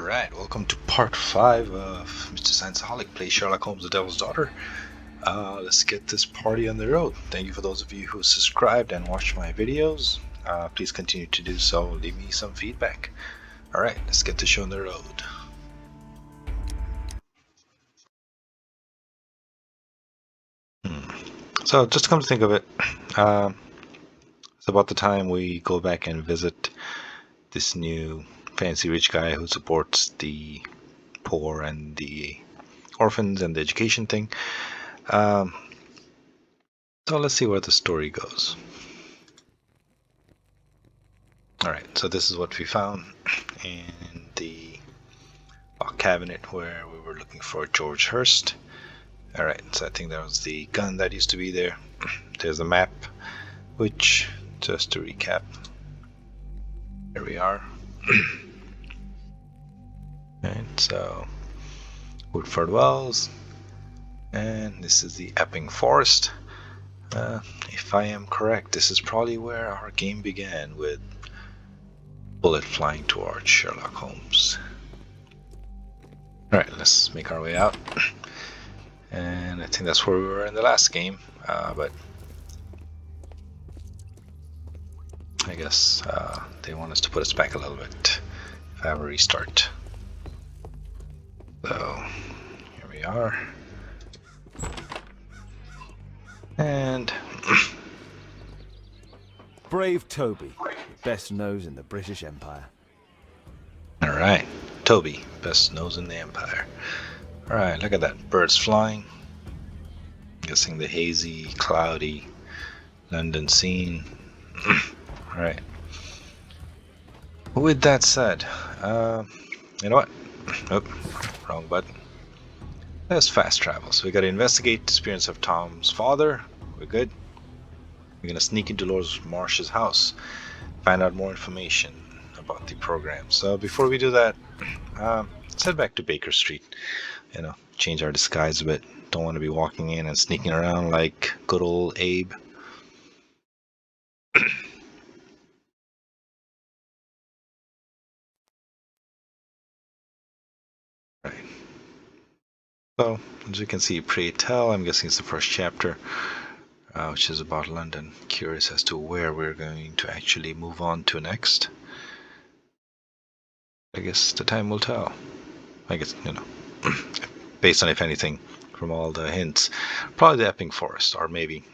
Alright, welcome to part 5 of Mr.Scienceholic plays Sherlock Holmes, the Devil's Daughter. Let's get this party on the road. Thank you for those of you who subscribed and watched my videos. Please continue to do so. Leave me some feedback. Alright, let's get the show on the road. So, just to come to think of it, it's about the time we go back and visit this new fancy rich guy who supports the poor and the orphans and the education thing. So let's see where the story goes. Alright, so this is what we found in the cabinet where we were looking for George Hurst. Alright, so I think that was the gun that used to be there. There's a map, which, just to recap, here we are. Alright, so Woodford Wells, and this is the Epping Forest. If I am correct, this is probably where our game began, with bullet flying towards Sherlock Holmes. Alright, let's make our way out. And I think that's where we were in the last game, but I guess they want us to put us back a little bit if I have a restart. So here we are. And Brave Toby, best nose in the British Empire. Alright, Toby, best nose in the Empire. Alright, look at that, birds flying. I'm guessing the hazy, cloudy London scene. Alright. With that said, you know what? Oh, wrong button. Let's fast travel. So we gotta investigate the disappearance of Tom's father. We're good. We're gonna sneak into Lord Marsh's house, find out more information about the program. So before we do that, let's head back to Baker Street. You know, change our disguise a bit. Don't want to be walking in and sneaking around like good old Abe. Right. So, as you can see, Pray Tell, I'm guessing it's the first chapter, which is about London. Curious as to where we're going to actually move on to next. I guess the time will tell. I guess, you know, based on, if anything, from all the hints, probably the Epping Forest, or maybe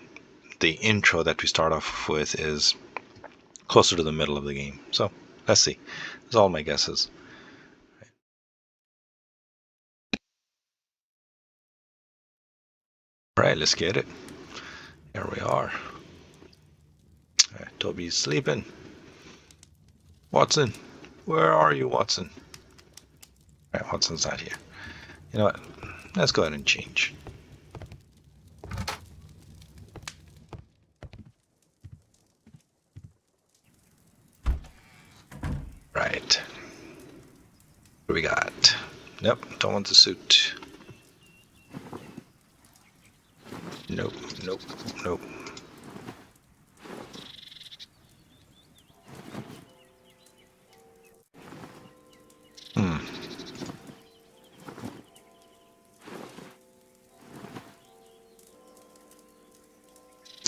the intro that we start off with is closer to the middle of the game. So, let's see. That's all my guesses. Right, let's get it. Here we are. Right, Toby's sleeping. Watson, where are you, Watson? Right, Watson's not here. You know what? Let's go ahead and change. Right. What do we got? Nope, don't want the suit. Nope, nope, nope.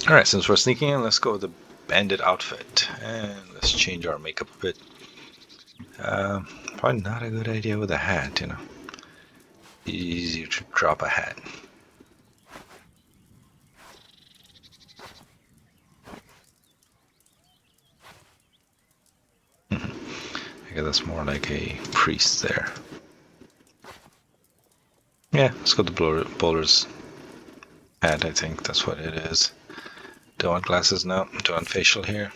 Alright, since we're sneaking in, let's go with the bandit outfit. And let's change our makeup a bit. Probably not a good idea with a hat, you know. Easier to drop a hat. I guess that's more like a priest there. Yeah, let's go to bowler's hat, I think that's what it is. Don't want glasses now, don't want facial here.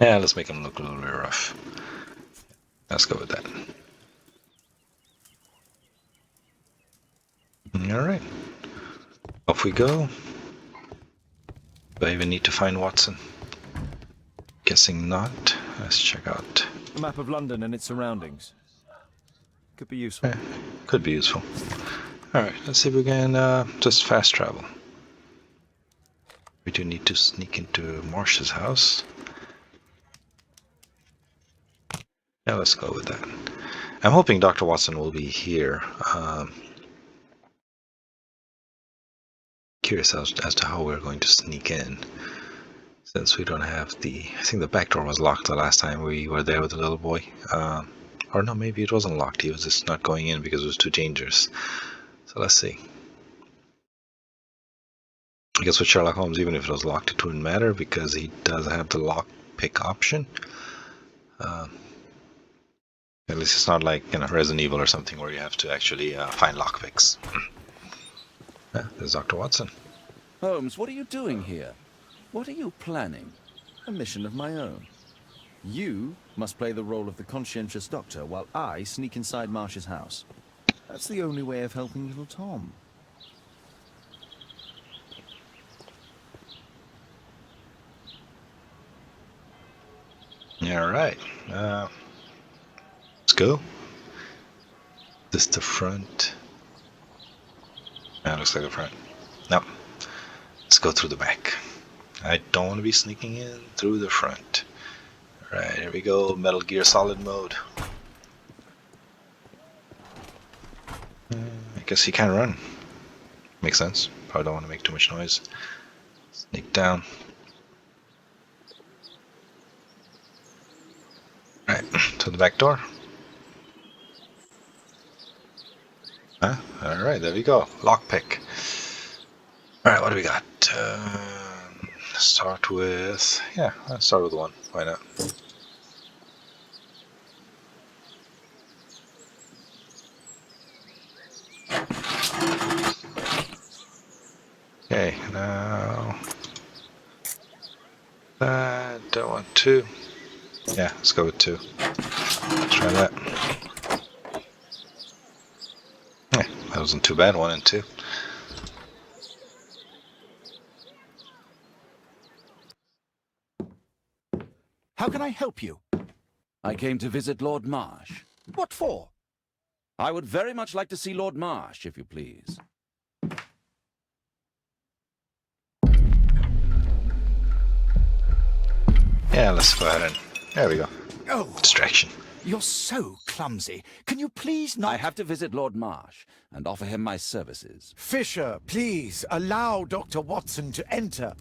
Yeah, let's make him look a little bit rough. Let's go with that. Alright. Off we go. Do I even need to find Watson? Guessing not. Let's check out. A map of London and its surroundings. Could be useful. Could be useful. Alright, let's see if we can just fast travel. We do need to sneak into Marsh's house. Yeah, let's go with that. I'm hoping Dr. Watson will be here. Curious as to how we're going to sneak in, since we don't have the... I think the back door was locked the last time we were there with the little boy. Or no, maybe it wasn't locked. He was just not going in because it was too dangerous. So let's see. I guess with Sherlock Holmes, even if it was locked, it wouldn't matter because he does have the lock pick option. At least it's not like, you know, Resident Evil or something where you have to actually find lockpicks. Yeah, there's Dr. Watson. Holmes, what are you doing here? What are you planning? A mission of my own. You must play the role of the conscientious doctor while I sneak inside Marsh's house. That's the only way of helping little Tom. Yeah, right. Let's go. This the front. Yeah, looks like the front. No. Let's go through the back. I don't want to be sneaking in through the front. Alright, here we go. Metal Gear Solid mode. I guess he can't run. Makes sense. Probably don't want to make too much noise. Sneak down. Alright, to the back door. Huh? Alright, there we go. Lockpick. Alright, what do we got? Start with... yeah, let's start with one. Why not? Okay, now... don't want two. Yeah, let's go with two. Let's try that. Yeah, that wasn't too bad, 1 and 2. How can I help you? I came to visit Lord Marsh. What for? I would very much like to see Lord Marsh, if you please. Yeah, let's go ahead and... there we go. Oh, Distraction. you're so clumsy. Can you please not... I have to visit Lord Marsh and offer him my services. Fisher, please, allow Dr. Watson to enter.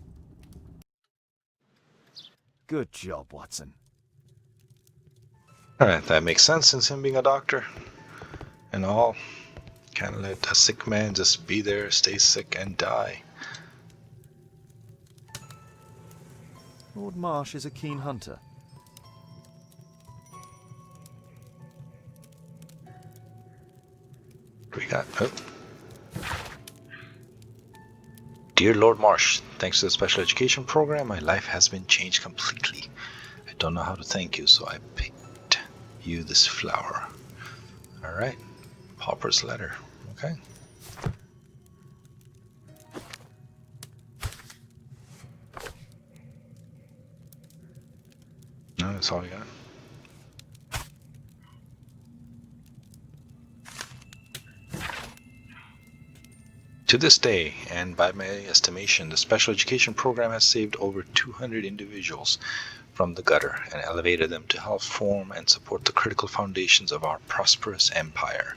Good job, Watson. Alright, that makes sense since him being a doctor. And all. Can't let a sick man just be there, stay sick, and die. Lord Marsh is a keen hunter. What do we got? Oh. Dear Lord Marsh, thanks to the special education program, my life has been changed completely. I don't know how to thank you, so I picked you this flower. Alright. Pauper's letter. Okay. No, that's all we got. To this day, and by my estimation, the special education program has saved over 200 individuals from the gutter and elevated them to help form and support the critical foundations of our prosperous empire.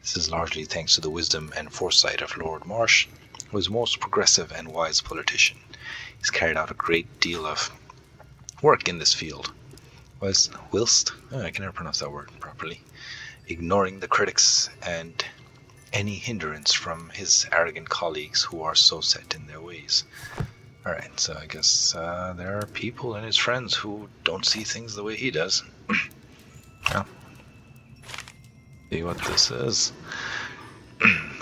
This is largely thanks to the wisdom and foresight of Lord Marsh, who is the most progressive and wise politician. He's carried out a great deal of work in this field, whilst I can never pronounce that word properly, ignoring the critics and any hindrance from his arrogant colleagues who are so set in their ways. Alright, so I guess there are people and his friends who don't see things the way he does. Well, see what this is.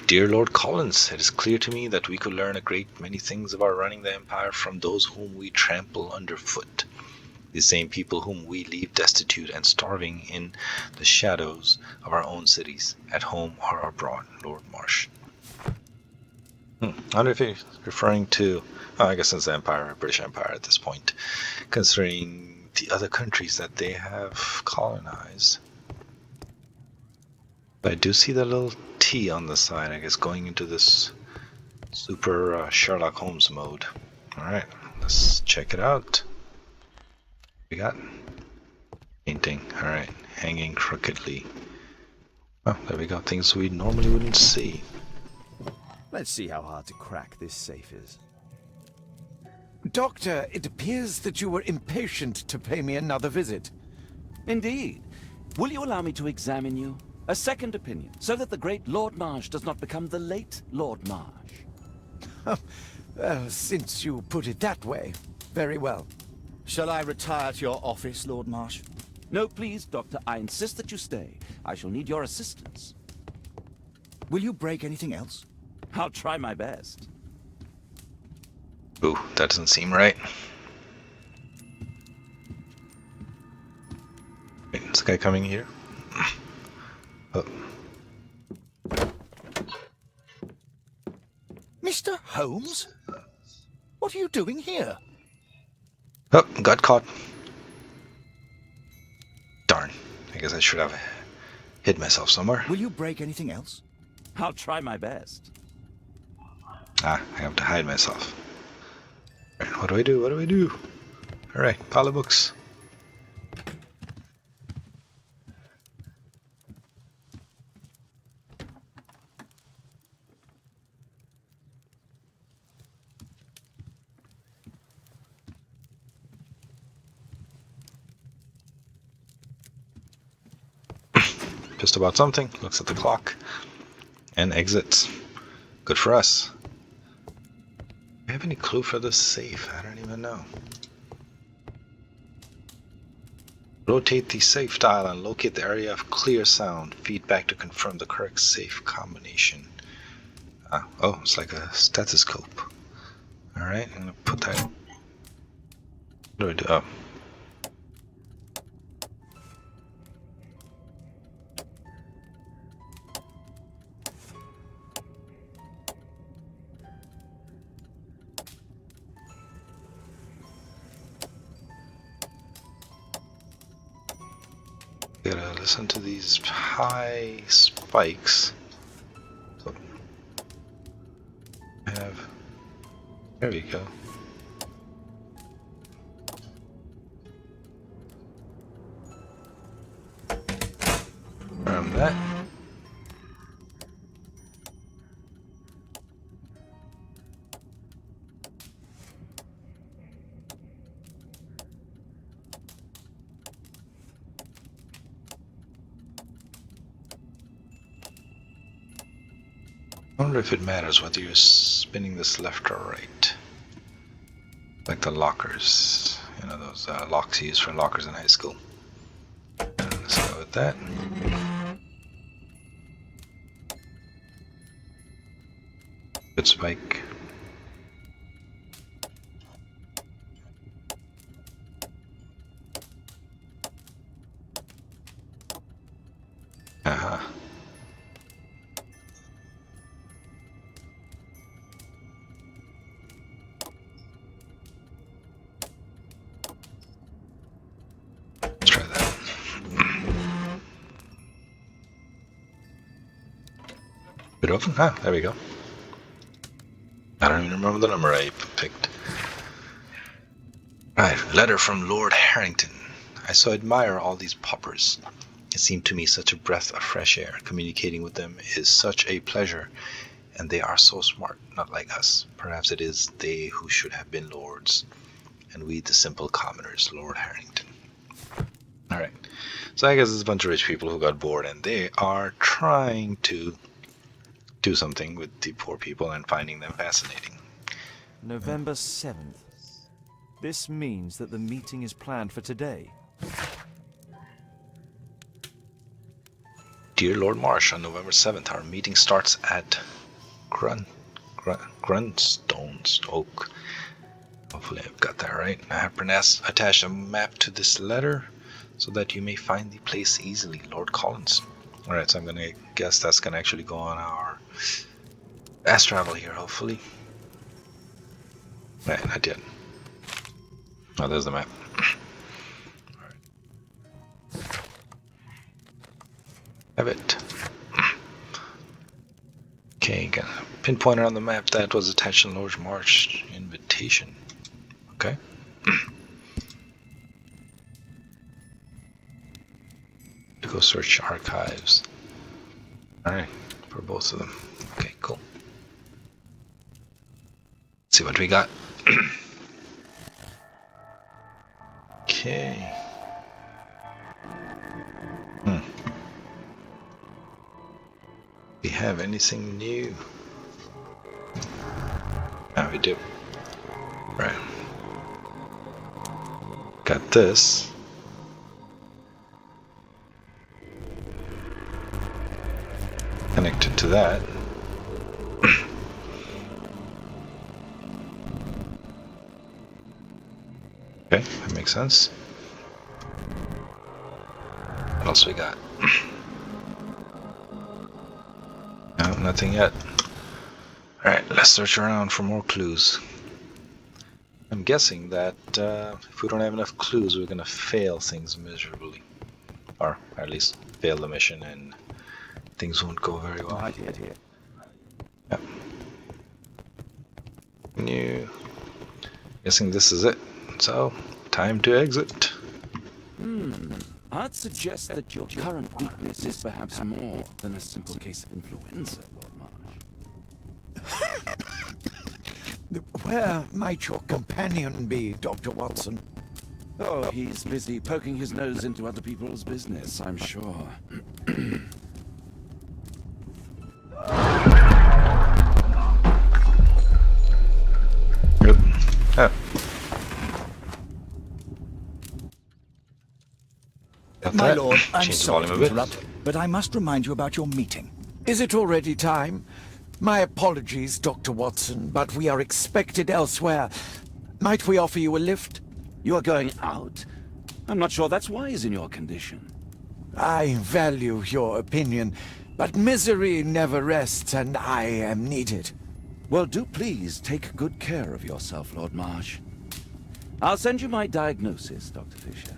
Dear Lord Collins, it is clear to me that we could learn a great many things about running the Empire from those whom we trample underfoot. The same people whom we leave destitute and starving in the shadows of our own cities, at home or abroad, Lord Marsh. I wonder if he's referring to, oh, I guess it's the Empire, British Empire at this point, considering the other countries that they have colonized. But I do see the little T on the side, I guess, going into this super Sherlock Holmes mode. Alright, let's check it out. We got painting. Alright, hanging crookedly. Oh, there we go. Things we normally wouldn't see. Let's see how hard to crack this safe is. Doctor, it appears that you were impatient to pay me another visit. Indeed. Will you allow me to examine you? A second opinion, so that the great Lord Marsh does not become the late Lord Marsh. Well, since you put it that way, very well. Shall I retire to your office, Lord Marsh? No, please, Doctor. I insist that you stay. I shall need your assistance. Will you break anything else? I'll try my best. Ooh, that doesn't seem right. Wait, is this guy coming here? Oh. Mr. Holmes? What are you doing here? Oh, got caught. Darn. I guess I should have hid myself somewhere. Will you break anything else? I'll try my best. Ah, I have to hide myself. Right, what do I do? What do I do? Alright, pile of books. Just about something. Looks at the clock. And exits. Good for us. Do you have any clue for this safe? I don't even know. Rotate the safe dial and locate the area of clear sound. Feedback to confirm the correct safe combination. Oh, it's like a stethoscope. Alright, I'm gonna put that. What do I do? Oh. Gotta listen to these high spikes. So I have. There we go. From that. I wonder if it matters whether you're spinning this left or right. Like the lockers, you know, those locks you use for lockers in high school. Let's go with that. Good spike. Uh-huh. Let's try that. Bit open? Ah, there we go. I don't even remember the number I picked. Right, letter from Lord Harrington. I so admire all these paupers. It seemed to me such a breath of fresh air. Communicating with them is such a pleasure, and they are so smart, not like us. Perhaps it is they who should have been lords, and we the simple commoners. Lord Harrington. Alright, so I guess it's a bunch of rich people who got bored, and they are trying to do something with the poor people and finding them fascinating. November 7th. This means that the meeting is planned for today. Dear Lord Marsh, on November 7th, our meeting starts at Grunstone's Oak. Hopefully I've got that right. I have attached a map to this letter so that you may find the place easily. Lord Collins. Alright, so I'm gonna guess that's gonna actually go on our fast travel here, hopefully. Right, not yet. Oh, there's the map. Alright. Have it. Okay, got a pinpointer on the map that was attached to Lord Marsh invitation. Okay. Go search archives. Alright, for both of them. Okay, cool. Let's see what we got. Okay. We have anything new? Ah, we do. Right. Got this. Connected to that. Okay, that makes sense. What else we got? No, nothing yet. Alright, let's search around for more clues. I'm guessing that if we don't have enough clues, we're gonna fail things miserably. Or at least fail the mission and things won't go very well. Right here. Yep. New. Guessing this is it. So, time to exit. I'd suggest that your current weakness is perhaps more than a simple case of influenza, Lord Marsh. Where might your companion be, Dr. Watson? Oh, he's busy poking his nose into other people's business, I'm sure. Yep. Oh. Got My that. lord, I'm Change the sorry volume to a bit. interrupt, but I must remind you about your meeting. Is it already time? My apologies, Dr. Watson, but we are expected elsewhere. Might we offer you a lift? You are going out? I'm not sure that's wise in your condition. I value your opinion, but misery never rests, and I am needed. Well, do please take good care of yourself, Lord Marsh. I'll send you my diagnosis, Dr. Fisher.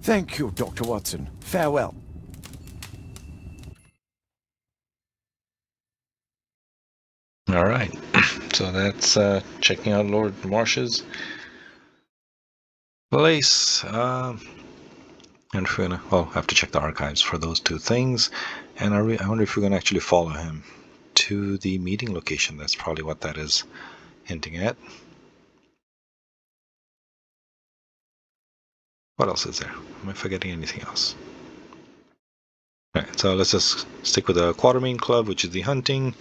Thank you, Dr. Watson. Farewell. Alright, so that's checking out Lord Marsh's place. And if we're gonna, well, have to check the archives for those two things. And I wonder if we're gonna actually follow him to the meeting location. That's probably what that is hinting at. What else is there? Am I forgetting anything else? Alright, so let's just stick with the Quatermain Club, which is the hunting,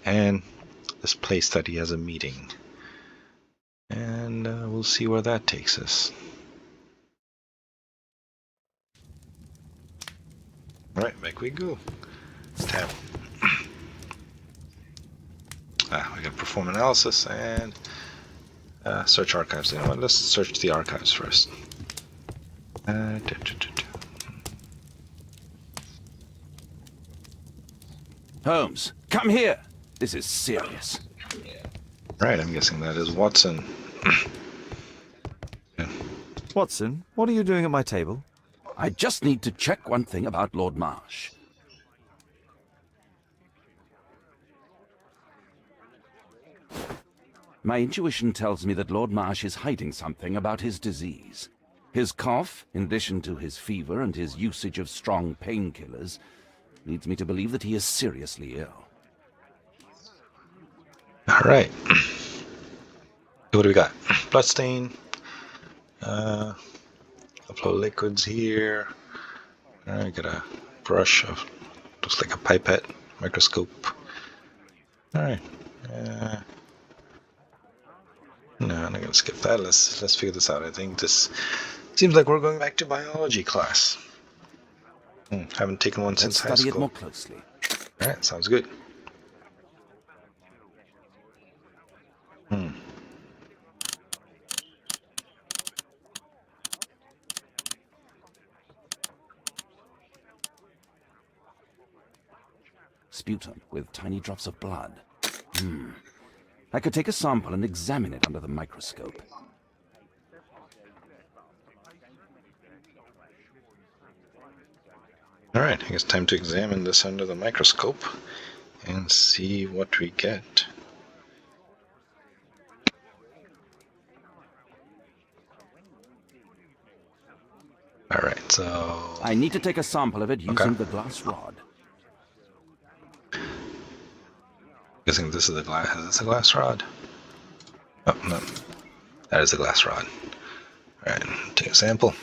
and this place that he has a meeting. And we'll see where that takes us. Alright, back we go. Tab. We got perform analysis and search archives. You know what? Let's search the archives first. Holmes, come here! This is serious. Right, I'm guessing that is Watson. Watson, what are you doing at my table? I just need to check one thing about Lord Marsh. My intuition tells me that Lord Marsh is hiding something about his disease. His cough, in addition to his fever and his usage of strong painkillers, leads me to believe that he is seriously ill. Alright. What do we got? Bloodstain. A couple of liquids here. Alright, got a brush of, looks like a pipette, microscope. Alright. No, I'm not gonna skip that. Let's figure this out. I think this seems like we're going back to biology class. Haven't taken one Let's since high study it school. more closely. Alright, sounds good. Sputum with tiny drops of blood. I could take a sample and examine it under the microscope. Alright, I guess time to examine this under the microscope and see what we get. Alright, so I need to take a sample of it using Okay. the glass rod. Guessing this is a glass. Is this a glass rod? Oh, no. That is a glass rod. Alright, take a sample.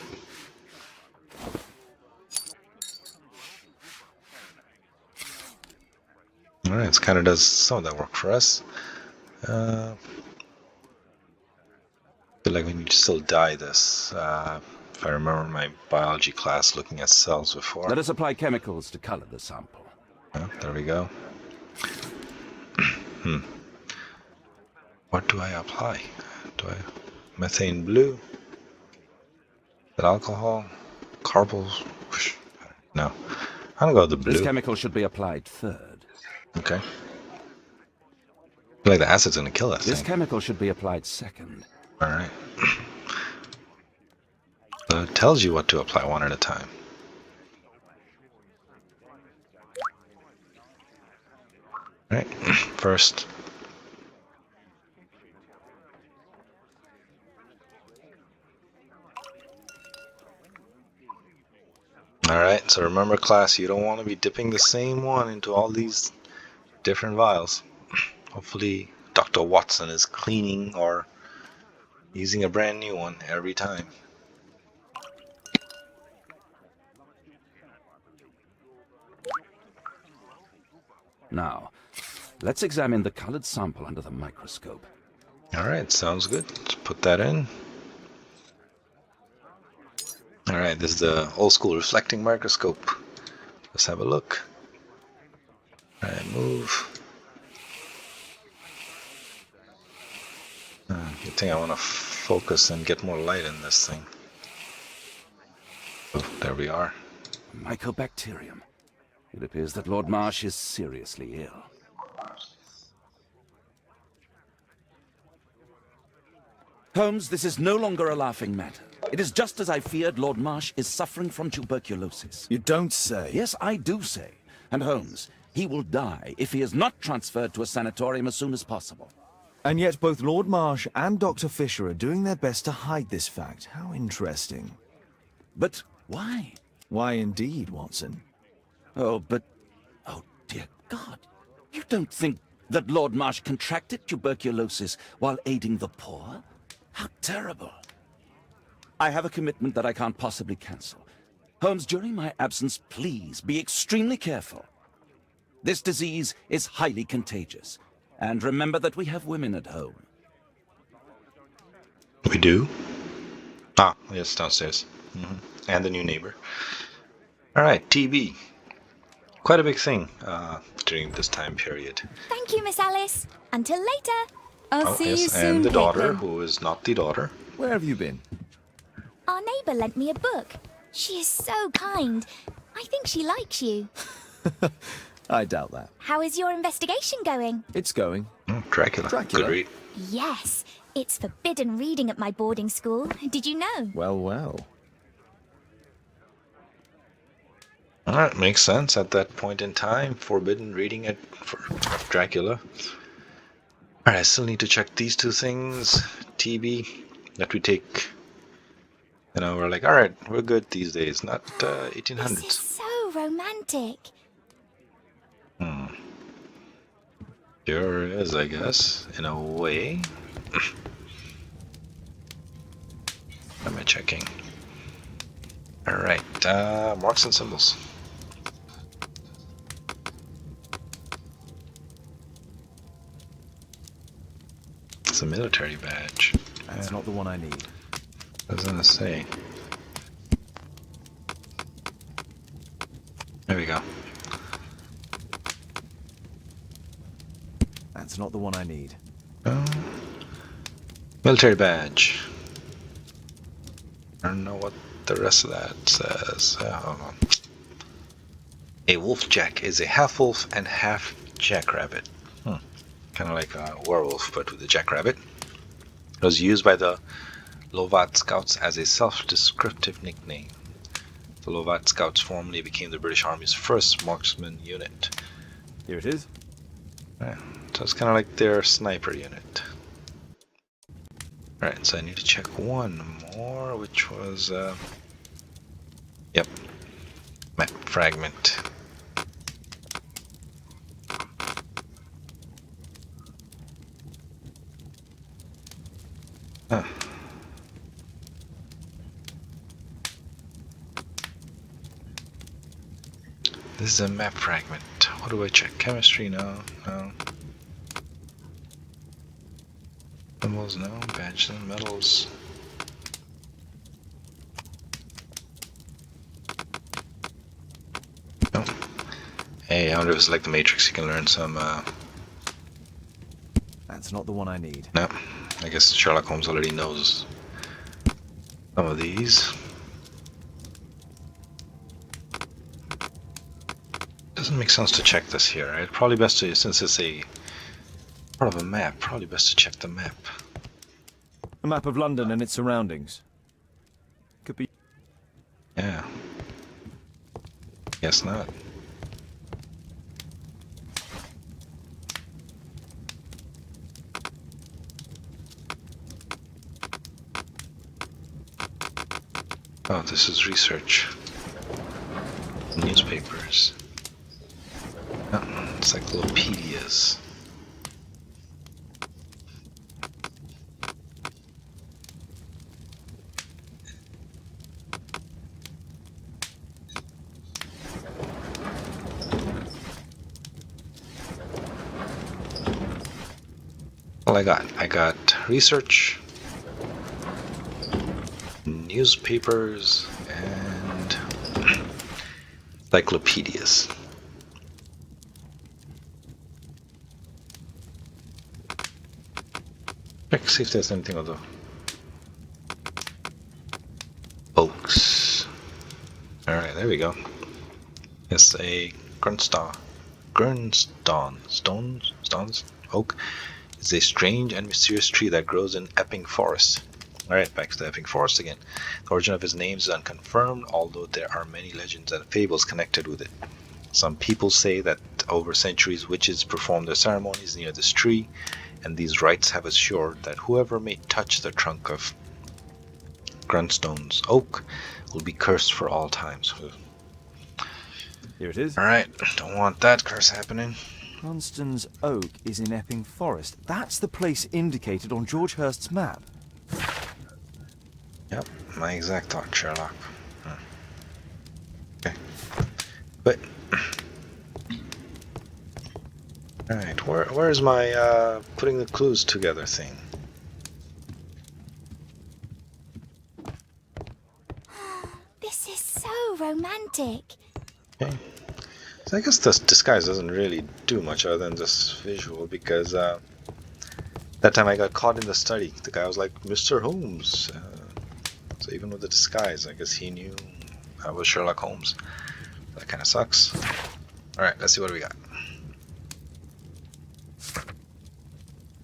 Alright, it kind of does some of that work for us. Feel like we need to still dye this. If I remember my biology class looking at cells before. Let us apply chemicals to color the sample. There we go. What do I apply? Methane blue? Is it alcohol? Carbols? No. I'm gonna go with the blue. This chemical should be applied third. Okay. I feel like the acid's gonna kill that This thing. chemical should be applied second. Alright. So it tells you what to apply one at a time. Alright, first. Alright, so remember class, you don't want to be dipping the same one into all these different vials. Hopefully Dr. Watson is cleaning or using a brand new one every time. Now, let's examine the colored sample under the microscope. Alright, sounds good. Let's put that in. Alright, this is the old school reflecting microscope. Let's have a look. Alright, move. Good thing I want to focus and get more light in this thing. Oh, there we are. Mycobacterium. It appears that Lord Marsh is seriously ill. Holmes, this is no longer a laughing matter. It is just as I feared. Lord Marsh is suffering from tuberculosis. You don't say. Yes, I do say. And Holmes, he will die if he is not transferred to a sanatorium as soon as possible. And yet both Lord Marsh and Dr. Fisher are doing their best to hide this fact. How interesting. But why? Why indeed, Watson? Oh, dear God. You don't think that Lord Marsh contracted tuberculosis while aiding the poor? How terrible. I have a commitment that I can't possibly cancel. Holmes, during my absence, please be extremely careful. This disease is highly contagious. And remember that we have women at home. We do? Ah, yes, downstairs. And the new neighbor. Alright, TB. Quite a big thing during this time period. Thank you, Miss Alice. Until later. I'll see you soon, and the daughter, Caitlin. who is not the daughter. Where have you been? Our neighbour lent me a book. She is so kind. I think she likes you. I doubt that. How is your investigation going? It's going. Dracula. Dracula? Good read. Yes, it's forbidden reading at my boarding school. Did you know? Well, well. Alright, makes sense at that point in time. Forbidden reading it for Dracula. Alright, I still need to check these two things. TB, that we take. You know, we're like, alright, we're good these days, not This is 1800s. so romantic. Sure is, I guess, in a way. What am I checking? Alright, marks and symbols. It's a military badge. That's not the one I need. I was gonna say. There we go. That's not the one I need. Military badge. I don't know what the rest of that says. Hold on. A wolfjack is a half wolf and half jackrabbit. Kind of like a werewolf, but with a jackrabbit. It was used by the Lovat Scouts as a self-descriptive nickname. The Lovat Scouts formerly became the British Army's first marksman unit. Here it is. Yeah, so it's kind of like their sniper unit. Alright, so I need to check one more, which was, yep, map fragment. Huh. This is a map fragment. What do I check? Chemistry? No. No. Symbols? No. Badges and medals. No. Hey, I wonder if it's like the Matrix. You can learn some. That's not the one I need. No. I guess Sherlock Holmes already knows some of these. Doesn't make sense to check this here, right? Probably best to, since it's a part of a map, probably best to check the map. A map of London and its surroundings. Could be. Yeah. Guess not. Oh, this is research. Newspapers. Oh, encyclopedias. Well, I got research, newspapers, and encyclopedias. Check, see if there's anything on the oaks. Alright, there we go. It's a Stones oak. It's a strange and mysterious tree that grows in Epping Forest. Alright, back to the Epping Forest again. The origin of its name is unconfirmed, although there are many legends and fables connected with it. Some people say that over centuries witches performed their ceremonies near this tree, and these rites have assured that whoever may touch the trunk of Grunstone's oak will be cursed for all times. Here it is. Alright, don't want that curse happening. Grunstone's oak is in Epping Forest. That's the place indicated on George Hurst's map. Yep, my exact thought, Sherlock. Okay. But alright, where's my putting the clues together thing? This is so romantic. Okay. So I guess this disguise doesn't really do much other than just visual, because that time I got caught in the study. The guy was like, Mr. Holmes. So even with the disguise, I guess he knew I was Sherlock Holmes. That kind of sucks. Alright, let's see what we got.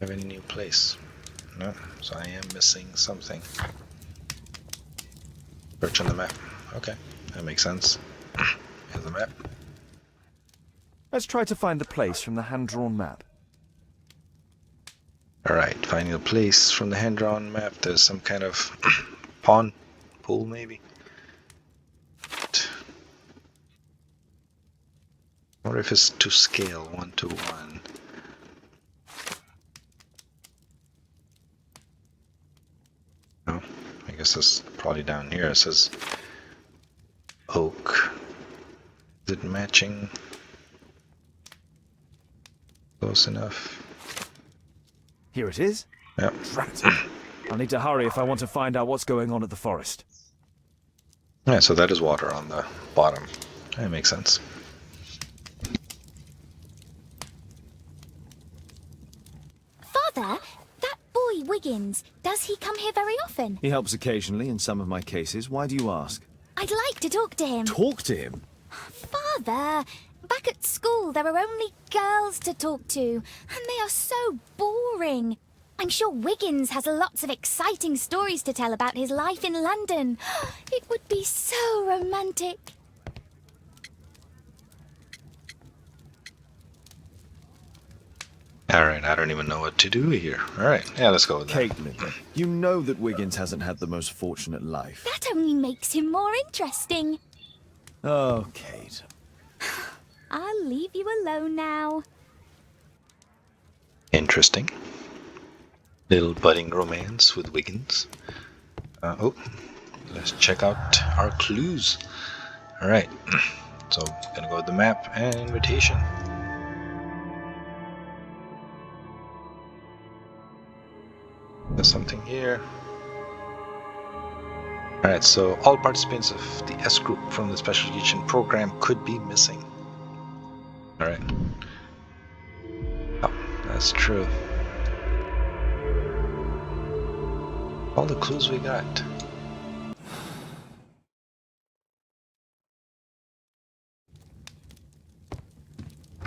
Have any new place? No, so I am missing something. Search on the map. Okay, that makes sense. Here's the map. Let's try to find the place from the hand-drawn map. Alright, finding a place from the hand-drawn map. There's some kind of pond, pool maybe. I wonder if it's to scale 1:1. No, I guess it's probably down here. It says oak. Is it matching? Close enough. Here it is. Yep. Drat. I'll need to hurry if I want to find out what's going on at the forest. Yeah, so that is water on the bottom. That makes sense. Father, that boy Wiggins, does he come here very often? He helps occasionally in some of my cases. Why do you ask? I'd like to talk to him. Talk to him? Father, back at school there are only girls to talk to, and they are so boring. I'm sure Wiggins has lots of exciting stories to tell about his life in London. It would be so romantic. Alright, I don't even know what to do here. Alright, yeah, let's go with that. Caitlin, you know that Wiggins hasn't had the most fortunate life. That only makes him more interesting. Oh, Kate. I'll leave you alone now. Interesting. Little budding romance with Wiggins. Oh, let's check out our clues. Alright, so gonna go with the map and invitation. There's something here. Alright, so all participants of the S group from the special education program could be missing. Alright. Oh, that's true. All the clues we got.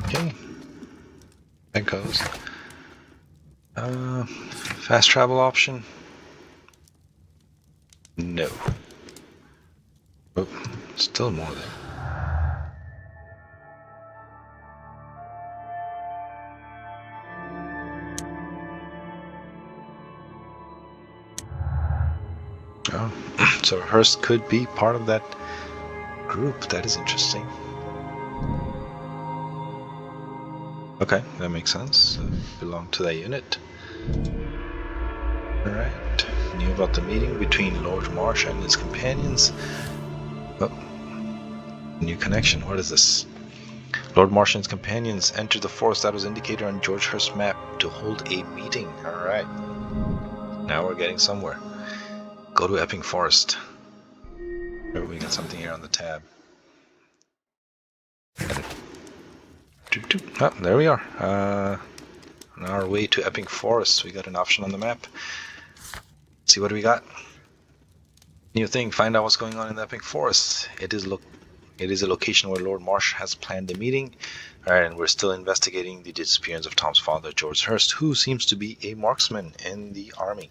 Okay. That goes. Fast travel option? No. Oh, still more there. Oh, so Hearst could be part of that group. That is interesting. Okay, that makes sense. Belong to that unit. Alright. Knew about the meeting between Lord Marsh and his companions. Oh. New connection. What is this? Lord Marsh and his companions entered the forest that was indicated on George Hurst's map to hold a meeting. Alright. Now we're getting somewhere. Go to Epping Forest. Oh, we got something here on the tab. Oh, there we are. On our way to Epping Forest, we got an option on the map. Let's see what we got. New thing, find out what's going on in the Epping Forest. It is a location where Lord Marsh has planned a meeting. Alright, and we're still investigating the disappearance of Tom's father, George Hurst, who seems to be a marksman in the army.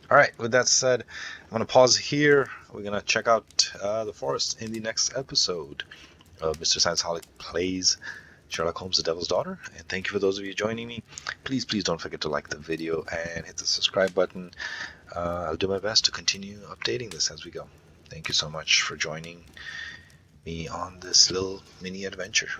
Alright, with that said, I'm going to pause here. We're going to check out the forest in the next episode of Mr.Scienceholic Plays Sherlock Holmes, the Devil's Daughter. And thank you for those of you joining me. Please don't forget to like the video and hit the subscribe button. I'll do my best to continue updating this as we go. Thank you so much for joining me on this little mini adventure.